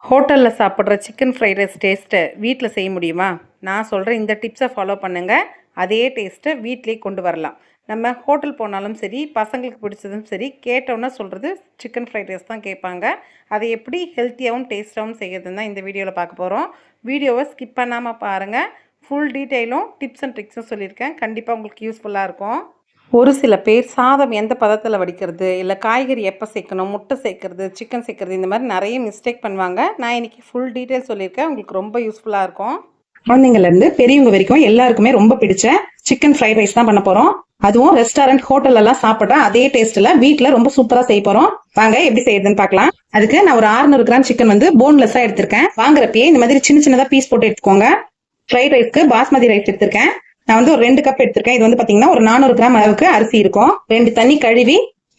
ஹோட்டலில் சாப்பிட்ற chicken fried rice டேஸ்ட்டை வீட்டில் செய்ய முடியுமா? நான் சொல்கிற இந்த டிப்ஸை ஃபாலோ பண்ணுங்கள். அதே டேஸ்ட்டை வீட்டிலே கொண்டு வரலாம். நம்ம ஹோட்டல் போனாலும் சரி, பசங்களுக்கு பிடிச்சதும் சரி, கேட்டோன்னே சொல்கிறது சிக்கன் ஃப்ரைட் ரைஸ் தான் கேட்பாங்க. அதை எப்படி ஹெல்த்தியாகவும் டேஸ்ட்டாகவும் செய்யறதுன்னு தான் இந்த வீடியோவில் பார்க்க போகிறோம். வீடியோவை ஸ்கிப் பண்ணாமல் பாருங்கள். ஃபுல் டீட்டெயிலும் டிப்ஸ் அண்ட் ட்ரிக்ஸும் சொல்லியிருக்கேன். கண்டிப்பாக உங்களுக்கு யூஸ்ஃபுல்லாக இருக்கும். ஒரு சில பேர் சாதம் எந்த பதத்தில் வடிக்கிறது, இல்லை காய்கறி எப்போ சேர்க்கணும், முட்டை சேர்க்கறது, சிக்கன் சேர்க்கறது, இந்த மாதிரி நிறைய மிஸ்டேக் பண்ணுவாங்க. நான் இன்றைக்கி ஃபுல் டீட்டெயில் சொல்லியிருக்கேன். உங்களுக்கு ரொம்ப யூஸ்ஃபுல்லாக இருக்கும். குழந்தைங்கள்லேருந்து பெரியவங்க வரைக்கும் எல்லாருக்குமே ரொம்ப பிடிச்ச சிக்கன் ஃப்ரைட் ரைஸ் தான் பண்ண போகிறோம். அதுவும் ரெஸ்டாரண்ட் ஹோட்டல்லாம் சாப்பிட்ற அதே டேஸ்ட்டில் வீட்டில் ரொம்ப சூப்பராக செய்ய போகிறோம். வாங்க எப்படி செய்யறதுன்னு பார்க்கலாம். அதுக்கு நான் ஒரு 600 கிராம் சிக்கன் வந்து போன்லெஸ்ஸாக எடுத்திருக்கேன். வாங்குறப்பயே இந்த மாதிரி சின்ன சின்னதாக பீஸ் போட்டு எடுத்துக்கோங்க. ஃப்ரைட் ரைஸ்க்கு பாஸ்மதி ரைஸ் எடுத்திருக்கேன். நான் வந்து ஒரு 2 கப் எடுத்திருக்கேன். இது வந்து பாத்தீங்கன்னா ஒரு 400 கிராம் அளவுக்கு அரிசி இருக்கும். 2 தண்ணி கழுவி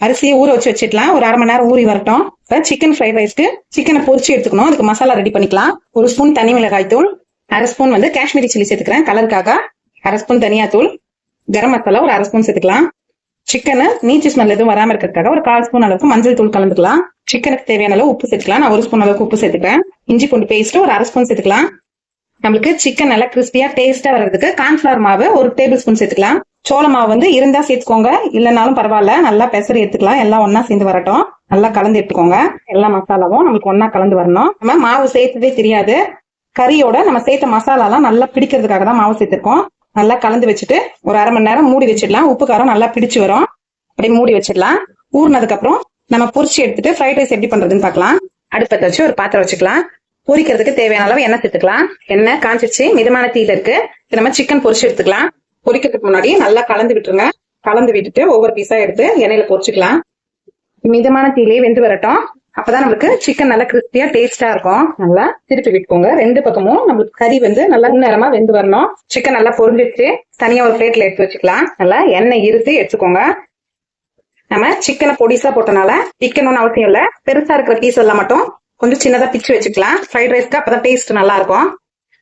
அரிசியை ஊற வச்சிடலாம். ஒரு அரை மணி நேரம் ஊறி வரட்டும். சிக்கன் ஃப்ரைட் ரைஸ்க்கு சிக்கனை பொரிச்சு எடுத்துக்கணும். அதுக்கு மசாலா ரெடி பண்ணிக்கலாம். 1 ஸ்பூன் தனி மிளகாய் தூள், 1/2 ஸ்பூன் வந்து காஷ்மீரி சில்லி சேர்த்துக்கிறேன் கலருக்காக, 1/2 ஸ்பூன் தனியா தூள், கரம் மசாலா ஒரு 1/2 ஸ்பூன் சேர்த்துக்கலாம். சிக்கனை நீச்சு ஸ்மெல் எதுவும் வராம இருக்கிறதுக்காக ஒரு 1/4 ஸ்பூன் அளவுக்கு மஞ்சள் தூள் கலந்துக்கலாம். சிக்கனுக்கு தேவையான அளவு உப்பு சேர்த்துக்கலாம். நான் 1 ஸ்பூன் அளவுக்கு உப்பு சேர்த்துக்கிறேன். இஞ்சி பூண்டு பேஸ்ட் ஒரு 1/2 ஸ்பூன் சேர்த்துக்கலாம். நம்மளுக்கு சிக்கன் நல்லா கிறிஸ்பியா டேஸ்டா வர்றதுக்கு கார்ன்ஃபிளவர் மாவு 1 டேபிள் ஸ்பூன் சேர்த்துக்கலாம். சோள மாவு வந்து இருந்தா சேர்த்துக்கோங்க, இல்லைனாலும் பரவாயில்ல. நல்லா பெசரி எடுத்துக்கலாம். எல்லாம் ஒன்னா சேர்ந்து வரட்டும். நல்லா கலந்து எடுத்துக்கோங்க. எல்லா மசாலாவும் நம்மளுக்கு ஒன்னா கலந்து வரணும். நம்ம மாவு சேர்த்ததே தெரியாது. கறியோட நம்ம சேர்த்த மசாலாலாம் நல்லா பிடிக்கிறதுக்காக தான் மாவு சேர்த்திருக்கோம். நல்லா கலந்து வச்சுட்டு ஒரு அரை மணி நேரம் மூடி வச்சிடலாம். உப்பு காரம் நல்லா பிடிச்சு வரும். அப்படி மூடி வச்சிடலாம். ஊறினதுக்கு அப்புறம் நம்ம பொரிச்சு எடுத்துட்டு ஃப்ரைட் ரைஸ் எப்படி பண்றதுன்னு பார்க்கலாம். அடுப்பத்தை வச்சு ஒரு பாத்திரம் வச்சுக்கலாம். பொரிக்கிறதுக்கு தேவையான அளவு எண்ணெய் சேர்த்துக்கலாம். எண்ணெய் காஞ்சிச்சு, மிதமான தீயில இருக்கு. நம்ம சிக்கன் பொரிச்சு எடுத்துக்கலாம். பொரிக்கிறதுக்கு முன்னாடி நல்லா கலந்து விட்டுருங்க. கலந்து விட்டுட்டு ஒவ்வொரு பீஸா எடுத்து எண்ணெயில பொரிச்சுக்கலாம். மிதமான தீயிலே வெந்து வரட்டும். அப்பதான் நம்மளுக்கு சிக்கன் நல்லா கிறிஸ்பியா டேஸ்டா இருக்கும். நல்லா திருப்பி விட்டுக்கோங்க. 2 பக்கமும் நம்மளுக்கு கறி வந்து நல்லா நேரமா வெந்து வரணும். சிக்கன் நல்லா பொரிஞ்சிச்சு. தனியா ஒரு பிளேட்ல எடுத்து வச்சுக்கலாம். நல்லா எண்ணெய் இருத்து எடுத்துக்கோங்க. நம்ம சிக்கனை பொடிசா போட்டனால சிக்கன் அவசியம் இல்ல. பெருசா இருக்கிற பீஸ் எல்லாம் மட்டும் கொஞ்சம் சின்னதா பிச்சு வச்சுக்கலாம். ஃப்ரைட் ரைஸ்க்கு அப்பதான் டேஸ்ட் நல்லா இருக்கும்.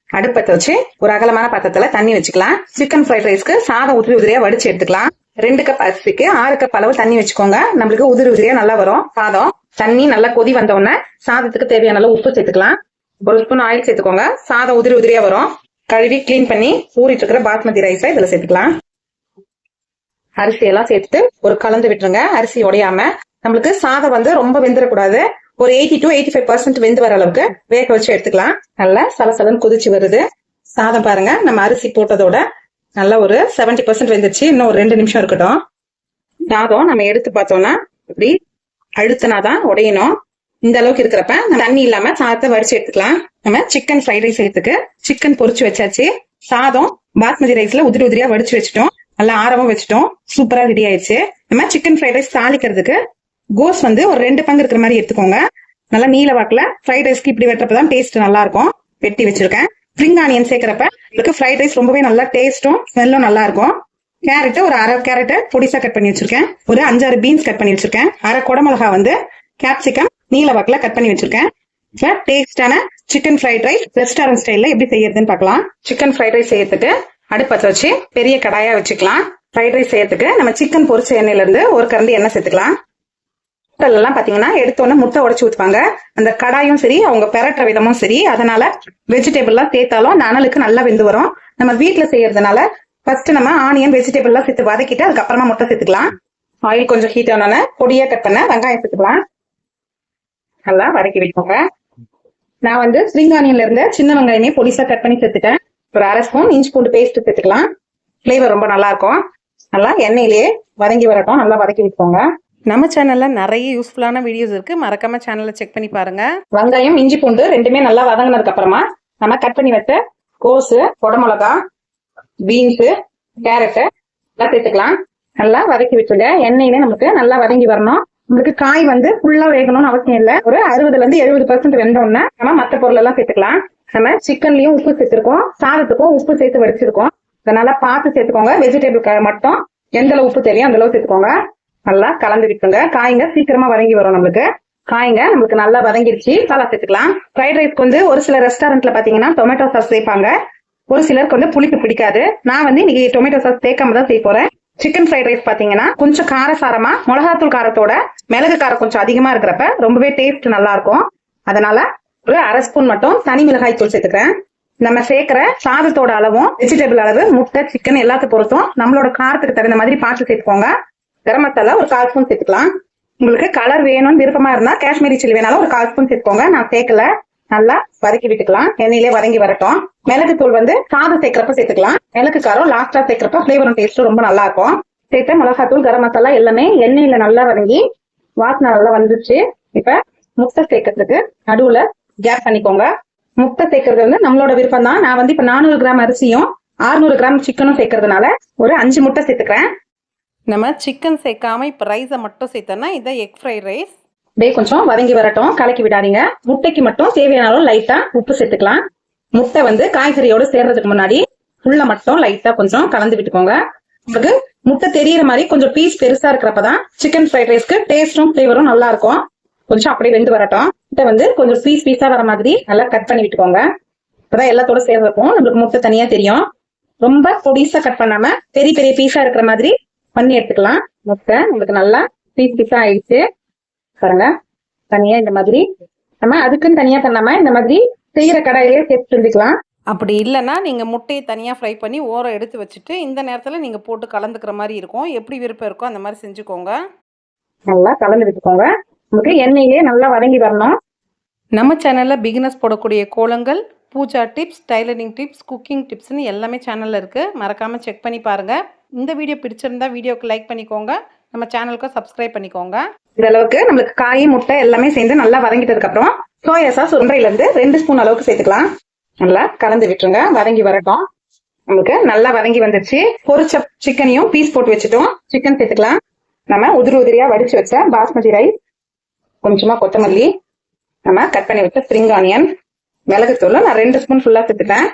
அடுப்பத்தை வச்சு ஒரு அகலமான பாத்திரத்துல தண்ணி வச்சுக்கலாம். சிக்கன் ஃப்ரைட் ரைஸ்க்கு சாதம் உதிரி உதிரியா வடிச்சு எடுத்துக்கலாம். 2 கப் அரிசிக்கு 6 கப் அளவு தண்ணி வச்சுக்கோங்க. நம்மளுக்கு உதிரி உதிரியா நல்லா வரும் சாதம். தண்ணி நல்லா கொதி வந்த உடனே சாதத்துக்கு தேவையான அளவு உப்பு சேர்த்துக்கலாம். 1 ஸ்பூன் ஆயில் சேர்த்துக்கோங்க. சாதம் உதிரி உதிரியா வரும். கழுவி கிளீன் பண்ணி ஊறிட்டு இருக்கிற பாஸ்மதி ரைஸை இதுல சேர்த்துக்கலாம். அரிசி எல்லாம் சேர்த்துட்டு ஒரு கலந்து விட்டுருங்க. அரிசி உடையாம. நம்மளுக்கு சாதம் வந்து ரொம்ப வெந்துடக்கூடாது. ஒரு 80 to 85% வெந்து வர அளவுக்கு வேக வச்சு எடுத்துக்கலாம். நல்லா சலசலன்னு கொதிச்சு வருது. சாதம் பாருங்க, நம்ம அரிசி போட்டதோட நல்லா ஒரு 70% வெந்துருச்சு. இன்னும் ஒரு 2 நிமிஷம் இருக்கட்டும். சாதம் நம்ம எடுத்து பார்த்தோம்னா இப்படி அழுத்தினாதான் உடையணும். இந்த அளவுக்கு இருக்கிறப்ப தண்ணி இல்லாம சாதத்தை வடிச்சு எடுத்துக்கலாம். நம்ம சிக்கன் ஃப்ரைட் ரைஸ் செய்யறதுக்கு சிக்கன் பொரிச்சு வச்சாச்சு. சாதம் பாஸ்மதி ரைஸ்ல உதிரி உதிரியா வடிச்சு வச்சுட்டோம். நல்லா ஆரவும் வச்சுட்டோம். சூப்பரா ரெடி ஆயிடுச்சு. நம்ம சிக்கன் ஃப்ரைட் ரைஸ் தாளிக்கிறதுக்கு கோஸ் வந்து ஒரு 2 பங்கு இருக்கிற மாதிரி எடுத்துக்கோங்க. நல்லா நீல வாக்குல ஃப்ரைட் ரைஸ்க்கு இப்படி வெட்டுறப்பதான் டேஸ்ட் நல்லா இருக்கும். வெட்டி வச்சிருக்கேன். ஸ்ப்ரிங் ஆனியன் சேர்க்கிறப்ப உங்களுக்கு ஃப்ரைட் ரைஸ் ரொம்பவே நல்லா டேஸ்டும் ஸ்மெல்லும் நல்லா இருக்கும். கேரட் ஒரு 1/2 கேரட் பொடிசா கட் பண்ணி வச்சிருக்கேன். ஒரு 5-6 பீன்ஸ் கட் பண்ணி வச்சிருக்கேன். 1/2 குடமிளகா வந்து கேப்சிகம் நீல வாக்குல கட் பண்ணி வச்சிருக்கேன். டேஸ்டான சிக்கன் ஃப்ரைட் ரைஸ் ரெஸ்டாரண்ட் ஸ்டைல்ல எப்படி செய்யறதுன்னு பார்க்கலாம். சிக்கன் ஃப்ரைட் ரைஸ் செய்யறதுக்கு அடுப்பத்தை வச்சு பெரிய கடாயா வச்சுக்கலாம். ஃப்ரைட் ரைஸ் செய்யறதுக்கு நம்ம சிக்கன் பொரிச்ச எண்ணெயில இருந்து ஒரு கரண்டி எண்ணெய் சேர்த்துக்கலாம். எல்லாம் பாத்தீங்கன்னா எடுத்தோன்னு முட்டை உடைச்சு ஊத்துவாங்க. அந்த கடாயும் சரி, அவங்க பெரட்டுற விதமும் சரி. அதனால வெஜிடபிள் எல்லாம் சேர்த்தாலும் அந்த அனலுக்கு நல்லா வெந்து வரும். நம்ம வீட்டுல செய்யறதுனால ஃபர்ஸ்ட் நம்ம ஆனியன் வெஜிடபிள் எல்லாம் சேர்த்து வதக்கிட்டு அதுக்கப்புறமா முட்டை சேர்த்துக்கலாம். ஆயில் கொஞ்சம் ஹீட் ஆனோன்னு பொடியா கட் பண்ண வெங்காயம் சேர்த்துக்கலாம். நல்லா வதக்கி வைக்கோங்க. நான் வந்து ஸ்ப்ரிங் ஆனியன்ல இருந்து சின்ன வெங்காயமே பொடிசா கட் பண்ணி சேர்த்துட்டேன். ஒரு 1/2 ஸ்பூன் இஞ்சி பூண்டு பேஸ்ட் சேர்த்துக்கலாம். ஃபிளேவர் ரொம்ப நல்லா இருக்கும். நல்லா எண்ணெயிலேயே வதங்கி வரட்டும். நல்லா வதக்கி வைக்கோங்க. நம்ம சேனல்ல நிறைய யூஸ்ஃபுல்லான வீடியோஸ் இருக்கு. மறக்காம சேனலை செக் பண்ணி பாருங்க. வெங்காயம் இஞ்சி பூண்டு ரெண்டுமே நல்லா வதங்கினதுக்கு அப்புறமா நம்ம கட் பண்ணி வச்ச கோஸு, குடமிளகா, பீன்ஸ், கேரட் எல்லாம் சேர்த்துக்கலாம். நல்லா வதக்கி விட்டுங்க. எண்ணெயில நமக்கு நல்லா வதங்கி வரணும். உங்களுக்கு காய் வந்து ஃபுல்லா வேகணும்னு அவசியம் இல்லை. ஒரு 60 to 70% வெந்தோம்னா நம்ம மற்ற பொருள் எல்லாம் சேர்த்துக்கலாம். நம்ம சிக்கன்லயும் உப்பு சேர்த்திருக்கோம், சாதத்துக்கும் உப்பு சேர்த்து வடிச்சிருக்கோம். அதனால பார்த்து சேர்த்துக்கோங்க. வெஜிடபிள் மட்டும் எந்த அளவு உப்பு தெரியும் அந்த அளவு சேர்த்துக்கோங்க. நல்லா கலந்து விட்டுங்க. காய்ங்க சீக்கிரமா வதங்கி வரும். நம்மளுக்கு நல்லா வதங்கிடுச்சு. மசாலா சேர்த்துக்கலாம். ஃப்ரைட் ரைஸ்க்கு வந்து ஒரு சில ரெஸ்டாரண்ட்ல பாத்தீங்கன்னா டொமேட்டோ சாஸ் சேர்ப்பாங்க. ஒரு சிலருக்கு வந்து புளிப்பு பிடிக்காது. நான் வந்து இன்னைக்கு டொமேட்டோ சாஸ் சேர்க்காம தான் செய்ய போறேன். சிக்கன் ஃப்ரைட் ரைஸ் பாத்தீங்கன்னா கொஞ்சம் காரசாரமா மிளகாத்தூள் காரத்தோட மிளகு காரம் கொஞ்சம் அதிகமா இருக்கிறப்ப ரொம்பவே டேஸ்ட் நல்லா இருக்கும். அதனால ஒரு அரை ஸ்பூன் மட்டும் தனி மிளகாய் தூள் சேர்த்துக்கிறேன். நம்ம சேர்க்கிற சாதத்தோட அளவும் வெஜிடபிள் அளவு முட்டை சிக்கன் எல்லாத்தையும் பொறுத்தும் நம்மளோட காரத்துக்கு தகுந்த மாதிரி பார்த்து சேர்த்துக்கோங்க. கரம் மசாலா ஒரு 1/4 ஸ்பூன் சேர்த்துக்கலாம். உங்களுக்கு கலர் வேணும்னு விருப்பமா இருந்தா காஷ்மீரி சில்லி வேணாலும் ஒரு 1/4 ஸ்பூன் சேர்த்துக்கோங்க. நான் சேர்க்கல. நல்லா வதக்கி விட்டுக்கலாம். எண்ணெயிலே வதங்கி வரட்டும். மிளகு தூள் வந்து சாதம் சேர்க்கிறப்ப சேர்த்துக்கலாம். மிளகு காரம் லாஸ்டா சேர்க்கிறப்ப ஃபிளேவரும் டேஸ்ட்டும் ரொம்ப நல்லா இருக்கும். சேர்த்த மிளகாத்தூள் கரம் மசாலா எல்லாமே எண்ணெயில நல்லா வதங்கி வாசனை நல்லா வந்துருச்சு. இப்ப முட்டை சேர்க்கறதுக்கு நடுவுல கேப் பண்ணிக்கோங்க. முட்டை சேர்க்கறது வந்து நம்மளோட விருப்பம் தான். நான் வந்து இப்ப 400 கிராம் அரிசியும் 600 கிராம் சிக்கனும் சேர்க்கறதுனால ஒரு 5 முட்டை சேர்த்துக்கிறேன். நம்ம சிக்கன் சேர்க்காம இப்ப ரைஸை மட்டும் சேர்த்தோம்னா இதை எக் ஃப்ரைட் ரைஸ். அப்படியே கொஞ்சம் வதங்கி வரட்டும், கலக்கி விடாதீங்க. முட்டைக்கு மட்டும் தேவையான அளவு லைட்டா உப்பு சேர்த்துக்கலாம். முட்டை வந்து காய்கறியோட சேர்றதுக்கு முன்னாடி உள்ள மட்டும் லைட்டா கொஞ்சம் கலந்து விட்டுக்கோங்க. உங்களுக்கு முட்டை தெரியற மாதிரி கொஞ்சம் பீஸ் பெருசா இருக்கிறப்பதான் சிக்கன் ஃப்ரைட் ரைஸ்க்கு டேஸ்டும் ஃபிளேவரும் நல்லா இருக்கும். கொஞ்சம் அப்படியே வெந்து வரட்டும். முட்டை வந்து கொஞ்சம் பீஸா வர மாதிரி நல்லா கட் பண்ணி விட்டுக்கோங்க. இப்பதான் எல்லாத்தோட சேர்றப்போ நம்மளுக்கு முட்டை தனியா தெரியும். ரொம்ப பொடிசா கட் பண்ணாம பெரிய பெரிய பீஸா இருக்கிற மாதிரி பண்ணி எடுத்துக்கலாம். முட்டை உங்களுக்கு நல்லா பீஸா ஆயிடுச்சு பாருங்க. தனியா இந்த மாதிரி நம்ம அதுக்குன்னு தனியா பண்ணாம இந்த மாதிரி செய்யற கடாயிலேயே சேர்த்து செஞ்சுக்கலாம். அப்படி இல்லைன்னா நீங்கள் முட்டையை தனியாக ஃப்ரை பண்ணி ஓரம் எடுத்து வச்சுட்டு இந்த நேரத்தில் நீங்கள் போட்டு கலந்துக்கிற மாதிரி இருக்கும். எப்படி விருப்பம் இருக்கோ அந்த மாதிரி செஞ்சுக்கோங்க. நல்லா கலந்து விட்டுக்கோங்க. உங்களுக்கு எண்ணெயிலே நல்லா வதங்கி வரணும். நம்ம சேனலில் பிகினர்ஸ் போடக்கூடிய கோலங்கள், puja tips, tailoring tips, cooking டிப்ஸ்னு எல்லாமே சேனலில் இருக்குது. மறக்காமல் செக் பண்ணி பாருங்கள். இந்த வீடியோ பிடிச்சிருந்தா வீடியோக்கு லைக் பண்ணிக்கோங்க. நம்ம சேனலுக்கு சப்ஸ்கிரைப் பண்ணிக்கோங்க. இந்த அளவுக்கு நம்மளுக்கு காய் முட்டை எல்லாமே சேர்ந்து நல்லா வதங்கிட்டதுக்கு அப்புறம் சோயா சாஸ் 1.5 2 ஸ்பூன் அளவுக்கு சேர்த்துக்கலாம். நல்லா கலந்து விட்டுருங்க. வதங்கி வரட்டும். நம்மளுக்கு நல்லா வதங்கி வந்துருச்சு. பொரிச்ச சிக்கனையும் பீஸ் போட்டு வச்சுட்டோம். சிக்கன் சேர்த்துக்கலாம். நம்ம உதிரியா வடிச்சு வச்ச பாஸ்மதி ரைஸ், கொஞ்சமா கொத்தமல்லி, நம்ம கட் பண்ணி வச்ச ஸ்ப்ரிங் ஆனியன், மிளகுத்தூள் நான் 2 ஸ்பூன் ஃபுல்லா சேர்த்துட்டேன்.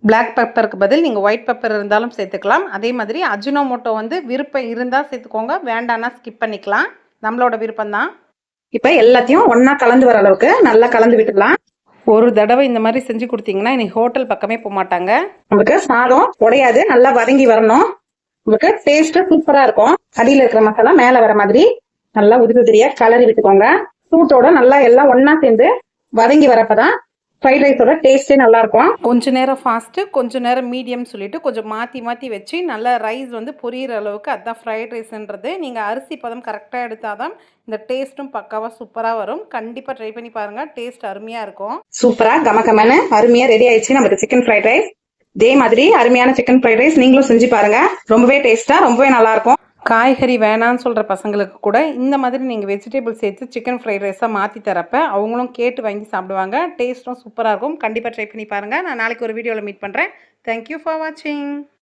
பிளாக் பெப்பருக்கு பதில் நீங்கள் ஒயிட் பெப்பர் இருந்தாலும் சேர்த்துக்கலாம். அதே மாதிரி அஜினோமோட்டோ வந்து விருப்பம் இருந்தால் சேர்த்துக்கோங்க, வேண்டான்னா ஸ்கிப் பண்ணிக்கலாம். நம்மளோட விருப்பம் தான். இப்போ எல்லாத்தையும் ஒன்றா கலந்து வர அளவுக்கு நல்லா கலந்து விட்டுடலாம். ஒரு தடவை இந்த மாதிரி செஞ்சு கொடுத்தீங்கன்னா இன்னைக்கு ஹோட்டல் பக்கமே போக மாட்டாங்க. உங்களுக்கு சாதம் உடையாது, நல்லா வதங்கி வரணும். உங்களுக்கு டேஸ்ட் சூப்பராக இருக்கும். அடியில் இருக்கிற மசாலா மேலே வர மாதிரி நல்லா உதிரியா கலரி விட்டுக்கோங்க. சூட்டோட நல்லா எல்லாம் ஒன்றா சேர்ந்து வதங்கி வரப்பதான் ஃப்ரைட் ரைஸோட டேஸ்டே நல்லா இருக்கும். கொஞ்ச நேரம் ஃபாஸ்ட்டு, கொஞ்ச நேரம் மீடியம் சொல்லிட்டு கொஞ்சம் மாற்றி வச்சு நல்லா ரைஸ் வந்து பொரியிற அளவுக்கு அதுதான் ஃப்ரைட் ரைஸ்ன்றது. நீங்கள் அரிசி பதம் கரெக்டாக எடுத்தாதான் இந்த டேஸ்ட்டும் பக்காவாக சூப்பராக வரும். கண்டிப்பாக ட்ரை பண்ணி பாருங்கள். டேஸ்ட் அருமையாக இருக்கும். சூப்பராக கமகமன்னு அருமையாக ரெடி ஆயிடுச்சு நமக்கு சிக்கன் ஃப்ரைட் ரைஸ். இதே மாதிரி அருமையான சிக்கன் ஃப்ரைட் ரைஸ் நீங்களும் செஞ்சு பாருங்க. ரொம்பவே டேஸ்ட்டாக ரொம்பவே நல்லா இருக்கும். காய்கறி வேணான்னு சொல்கிற பசங்களுக்கு கூட இந்த மாதிரி நீங்கள் வெஜிடபிள் சேர்த்து சிக்கன் ஃப்ரைட் ரைஸாக மாற்றி தரப்ப அவங்களும் கேட்டு வாங்கி சாப்பிடுவாங்க. டேஸ்ட்டும் சூப்பராக இருக்கும். கண்டிப்பாக ட்ரை பண்ணி பாருங்கள். நான் நாளைக்கு ஒரு வீடியோவில் மீட் பண்ணுறேன். தேங்க்யூ ஃபார் வாட்சிங்.